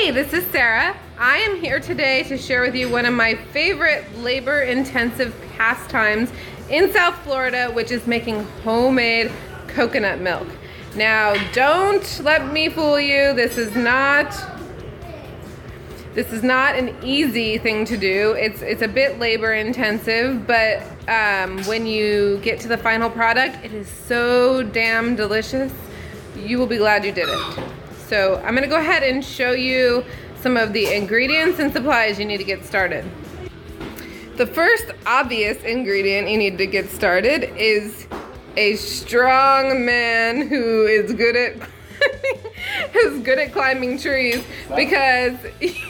Hey, this is Sarah. I am here today to share with you one of my favorite labor-intensive pastimes in South Florida, which is making homemade coconut milk. Now, don't let me fool you. This is not an easy thing to do. It's a bit labor-intensive, but when you get to the final product, it is so damn delicious. You will be glad you did it. So I'm gonna go ahead and show you some of the ingredients and supplies you need to get started. The first obvious ingredient you need to get started is a strong man who is good at climbing trees, because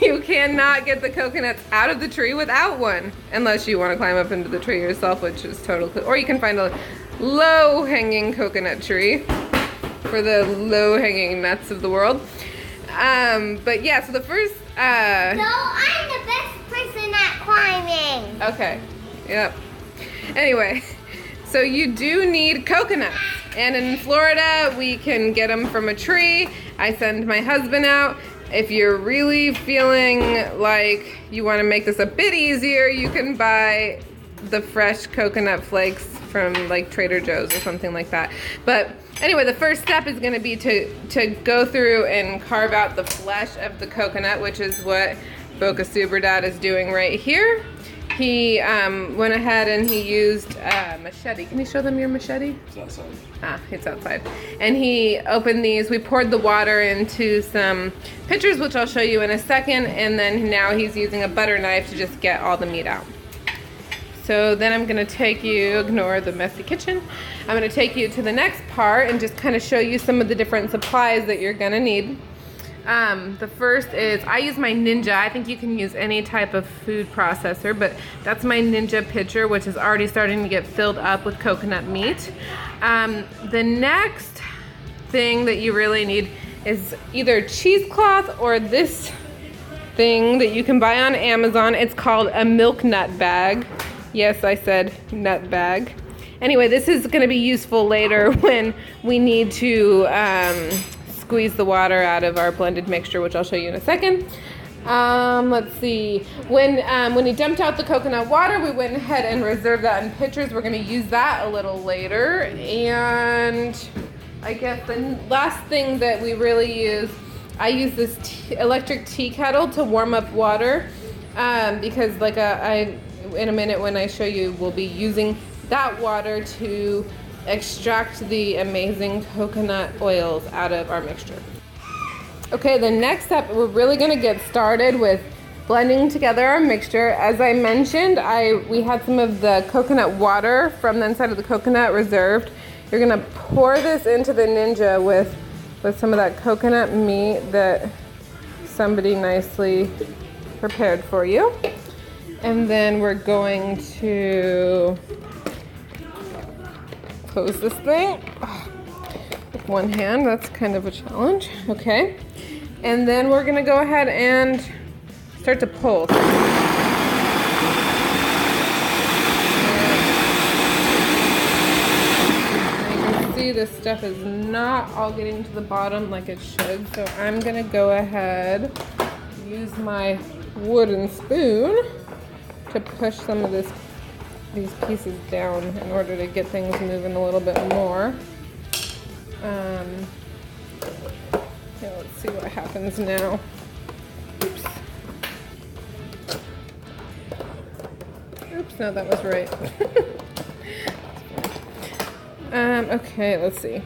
you cannot get the coconuts out of the tree without one, unless you want to climb up into the tree yourself, which is totally, or you can find a low-hanging coconut tree for the low-hanging nuts of the world. But yeah, so the first... No, I'm the best person at climbing. Okay, yep. Anyway, so you do need coconuts. And in Florida, we can get them from a tree. I send my husband out. If you're really feeling like you want to make this a bit easier, you can buy the fresh coconut flakes from like Trader Joe's or something like that. But anyway, the first step is going to be to go through and carve out the flesh of the coconut, which is what BOCA Super Dad is doing right here. He went ahead and he used a machete. Can you show them your machete? It's outside. Ah, it's outside. And he opened these. We poured the water into some pitchers, which I'll show you in a second. And then now he's using a butter knife to just get all the meat out. So then I'm gonna take you, ignore the messy kitchen. I'm gonna take you to the next part and just kind of show you some of the different supplies that you're gonna need. The first is, I use my Ninja. I think you can use any type of food processor, but that's my Ninja pitcher, which is already starting to get filled up with coconut meat. The next thing that you really need is either cheesecloth or this thing that you can buy on Amazon. It's called a milk nut bag. Yes, I said nut bag. Anyway, this is going to be useful later when we need to squeeze the water out of our blended mixture, which I'll show you in a second. Let's see. When we dumped out the coconut water, we went ahead and reserved that in pitchers. We're going to use that a little later. And I guess the last thing that we really use, I use this electric tea kettle to warm up water, because like in a minute when I show you, we'll be using that water to extract the amazing coconut oils out of our mixture. Okay, the next step, we're really gonna get started with blending together our mixture. As I mentioned, we had some of the coconut water from the inside of the coconut reserved. You're gonna pour this into the Ninja with some of that coconut meat that somebody nicely prepared for you. And then we're going to close this thing with one hand. That's kind of a challenge. Okay. And then we're going to go ahead and start to pull. You can see this stuff is not all getting to the bottom like it should. So I'm going to go ahead, use my wooden spoon to push some of these pieces down in order to get things moving a little bit more. Okay, let's see what happens now. Oops. Oops, no, that was right. Okay, let's see.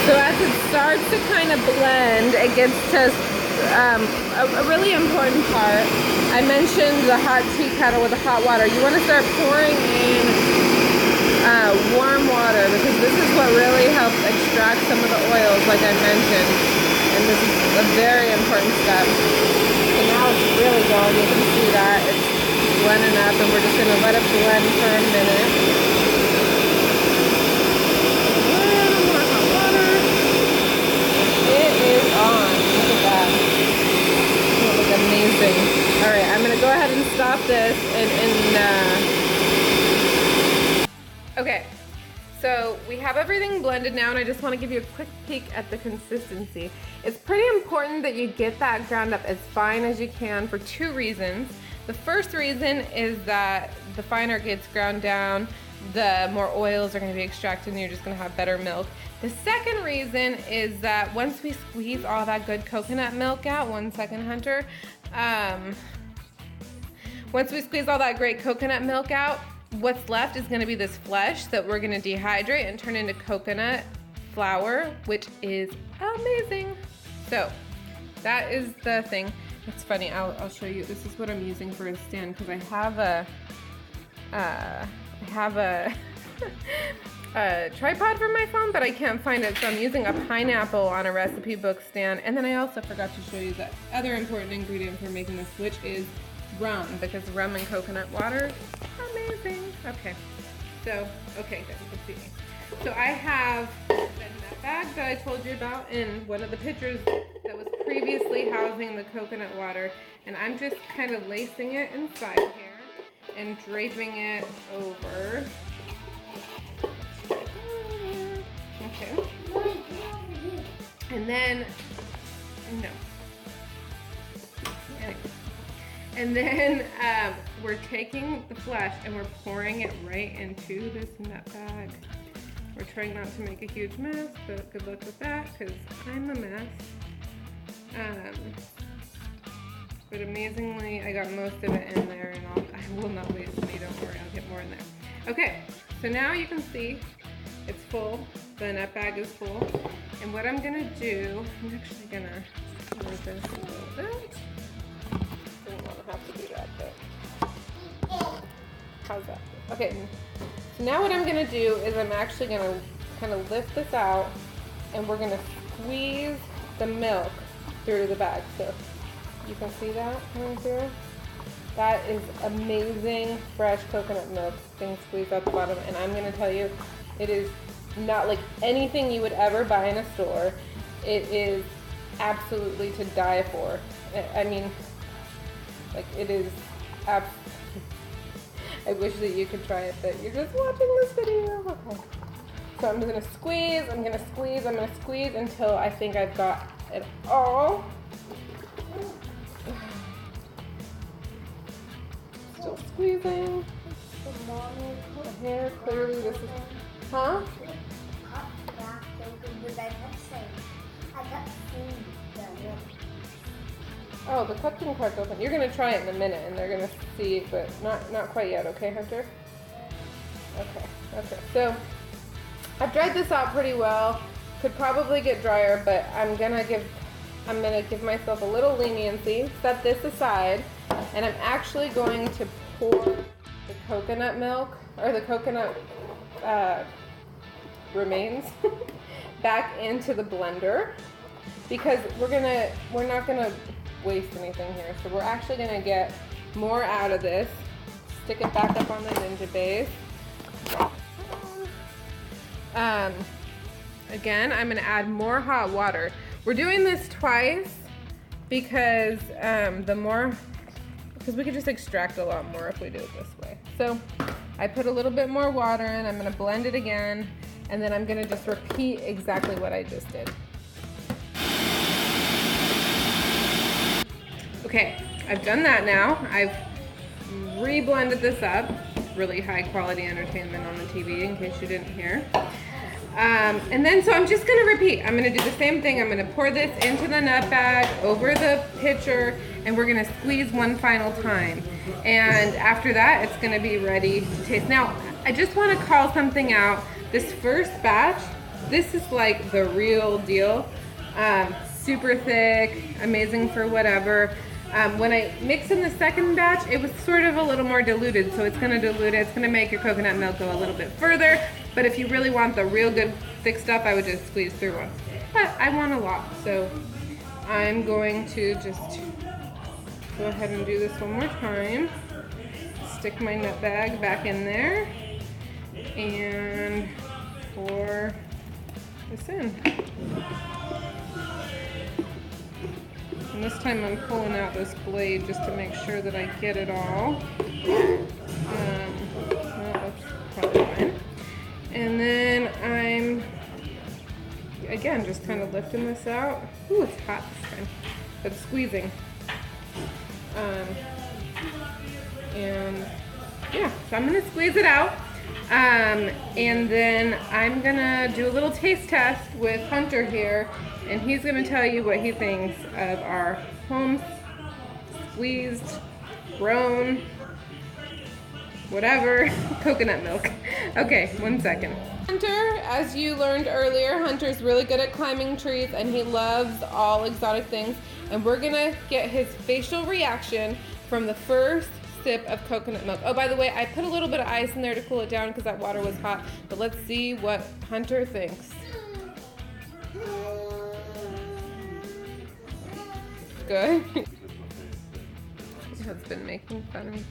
So as it starts to kind of blend, it gets to a really important part. I mentioned the hot tea kettle with the hot water. You want to start pouring in warm water, because this is what really helps extract some of the oils, like I mentioned. And this is a very important step. So now it's really going. You can see that it's blending up, and we're just going to let it blend for a minute. It is on. Look at that. It looks amazing. All right, I'm going to Okay, so we have everything blended now, and I just want to give you a quick peek at the consistency. It's pretty important that you get that ground up as fine as you can for 2 reasons. The first reason is that the finer it gets ground down, the more oils are going to be extracted and you're just going to have better milk. The second reason is that once we squeeze all that good coconut milk out, 1 second, Hunter. Once we squeeze all that great coconut milk out, what's left is going to be this flesh that we're going to dehydrate and turn into coconut flour, which is amazing. So that is the thing. It's funny, I'll show you. This is what I'm using for a stand because I have a a tripod for my phone, but I can't find it, so I'm using a pineapple on a recipe book stand. And then I also forgot to show you the other important ingredient for making this, which is rum, because rum and coconut water, amazing. Okay, so, okay, good, you can see me. So I have the nut bag that I told you about in one of the pictures that was previously housing the coconut water, and I'm just kind of lacing it inside here and draping it over. Okay. And then, no. Anyway. And then we're taking the flesh and we're pouring it right into this nut bag. We're trying not to make a huge mess, but good luck with that because I'm a mess. But amazingly, I got most of it in there, and I will not waste any, don't worry, I'll get more in there. Okay, so now you can see it's full, the nut bag is full. And what I'm gonna do, I'm actually gonna move this a little bit. Don't wanna have to do that, but how's that? Okay, so now what I'm gonna do is I'm actually gonna kind of lift this out and we're gonna squeeze the milk through the bag. So you can see that coming through? That is amazing fresh coconut milk being squeezed out the bottom, and I'm gonna tell you, it is not like anything you would ever buy in a store. It is absolutely to die for. I mean, like it is I wish that you could try it, but you're just watching this video. Okay. So I'm just gonna squeeze, I'm gonna squeeze until I think I've got it all. Still squeezing. Here, clearly this is, huh? Oh, the cup didn't crack open. You're gonna try it in a minute and they're gonna see, but not quite yet, okay, Hunter? Okay. So I've dried this out pretty well. Could probably get drier, but I'm gonna give myself a little leniency, set this aside, and I'm actually going to pour the coconut milk, or the coconut remains, back into the blender, because we're not gonna waste anything here. So we're actually gonna get more out of this, stick it back up on the Ninja base. Again, I'm gonna add more hot water. We're doing this twice because because we could just extract a lot more if we do it this way. So I put a little bit more water in, I'm gonna blend it again, and then I'm gonna just repeat exactly what I just did. Okay, I've done that now. I've re-blended this up. Really high quality entertainment on the TV in case you didn't hear. And then so I'm just gonna repeat. I'm gonna do the same thing. I'm gonna pour this into the nut bag over the pitcher, and we're gonna squeeze one final time. And after that, it's gonna be ready to taste. Now, I just wanna call something out. This first batch, this is like the real deal. Super thick, amazing for whatever. When I mix in the second batch, it was sort of a little more diluted, so it's gonna dilute it. It's gonna make your coconut milk go a little bit further, but if you really want the real good thick stuff, I would just squeeze through one. But I want a lot, so I'm going to just go ahead and do this one more time. Stick my nut bag back in there and pour this in. And this time I'm pulling out this blade just to make sure that I get it all. Well, that's probably fine. again, just kind of lifting this out. Ooh, it's hot this time, but squeezing. And yeah, so I'm gonna squeeze it out. And then I'm gonna do a little taste test with Hunter here, and he's gonna tell you what he thinks of our home squeezed, grown, whatever, coconut milk. Okay, 1 second. Hunter, as you learned earlier, Hunter's really good at climbing trees and he loves all exotic things. And we're gonna get his facial reaction from the first sip of coconut milk. Oh, by the way, I put a little bit of ice in there to cool it down because that water was hot. But let's see what Hunter thinks. Good. My husband making fun of me.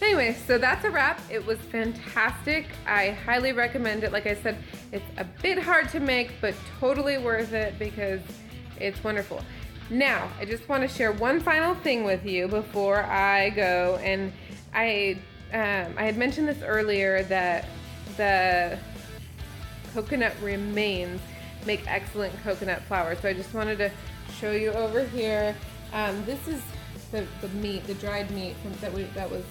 Anyway, so that's a wrap. It was fantastic. I highly recommend it. Like I said, it's a bit hard to make, but totally worth it because it's wonderful. Now, I just want to share one final thing with you before I go. And I had mentioned this earlier that the coconut remains make excellent coconut flour. So I just wanted to show you over here. This is the meat, the dried meat that was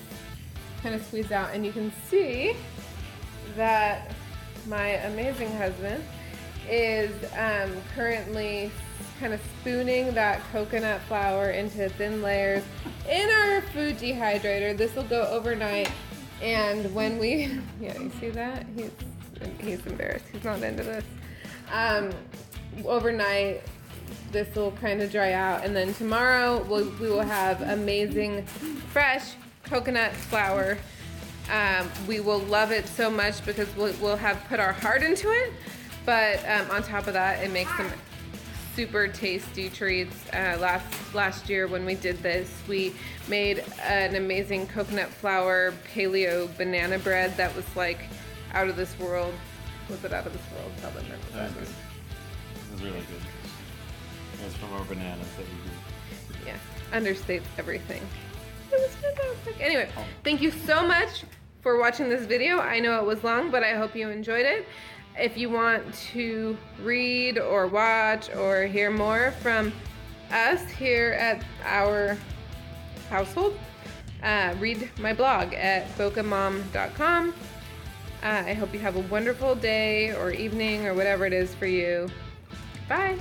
kind of squeezed out, and you can see that my amazing husband is currently kind of spooning that coconut flour into thin layers in our food dehydrator. This will go overnight, and when we, yeah, you see that? He's embarrassed. He's not into this. Overnight, this will kind of dry out, and then tomorrow we will have amazing fresh coconut flour. We will love it so much because we'll have put our heart into it, but on top of that, it makes some super tasty treats. Last year when we did this, we made an amazing coconut flour paleo banana bread that was like out of this world. Was it out of this world? Tell them that was good. It was really good. It was from our bananas that we grew. Yeah, understates everything. It was fantastic. Anyway, thank you so much for watching this video. I know it was long, but I hope you enjoyed it. If you want to read or watch or hear more from us here at our household, read my blog at bocamom.com. I hope you have a wonderful day or evening or whatever it is for you. Bye.